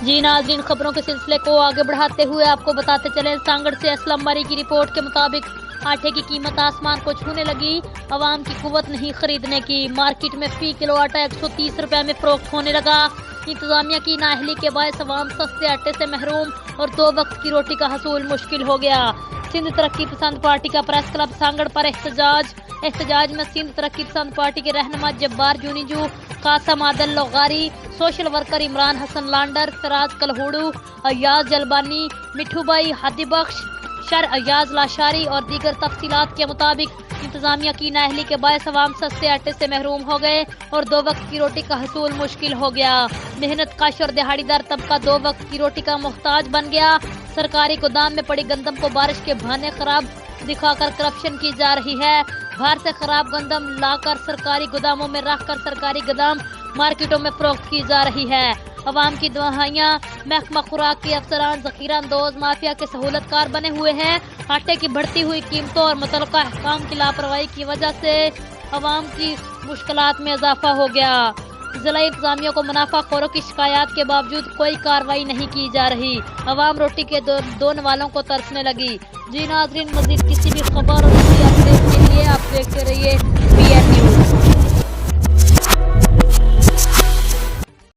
जी नाज़रीन, खबरों के सिलसिले को आगे बढ़ाते हुए आपको बताते चले, सांगड़ से असलम मरी की रिपोर्ट के मुताबिक आटे की कीमत आसमान को छूने लगी। अवाम की कुव्वत नहीं खरीदने की। मार्केट में फी किलो आटा 130 रुपए में फरोख्त होने लगा। इंतजामिया की नाअहली के बायस अवाम सस्ते आटे से महरूम और 2 वक्त की रोटी का हसूल मुश्किल हो गया। सिंध तरक्की पसंद पार्टी का प्रेस क्लब सांगड़ पर एहतजाज में सिंध तरक्की पसंद पार्टी के रहनुमा जब्बार जूनीजू, कासम आदल लोगारी, सोशल वर्कर इमरान हसन लांडर, सराज कलहुड़ू, अयाज जलबानी, मिठू भाई हादीबख्श, शर अयाज लाशारी और दीगर तफसीलात के मुताबिक इंतजामिया की नाअहली के बायस अवाम सस्ते आटे से महरूम हो गए और 2 वक्त की रोटी का हसूल मुश्किल हो गया। मेहनत कश और दिहाड़ीदार तबका 2 वक्त की रोटी का मुख्ताज बन गया। सरकारी गोदाम में पड़ी गंदम को बारिश के बहाने खराब दिखाकर करप्शन की जा रही है। बाहर से खराब गंदम लाकर सरकारी गोदामों में रखकर सरकारी गोदाम मार्केटों में फरोख्त की जा रही है। अवाम की दवाइयाँ महकमा खुराक के अफसरान जखीरा अंदोज माफिया के सहूलतकार बने हुए हैं। आटे की बढ़ती हुई कीमतों और मुतल्लिका अहकाम की लापरवाही की वजह से अवाम की मुश्किलात में इजाफा हो गया। जिला इंतजामिया को मुनाफाखोरों की शिकायत के बावजूद कोई कार्रवाई नहीं की जा रही। अवाम रोटी के दोने वालों को तरसने लगी। जी नाज़रीन, मज़ीद किसी भी खबर और अपडेट के लिए आप देखते रहिए PN न्यूज़।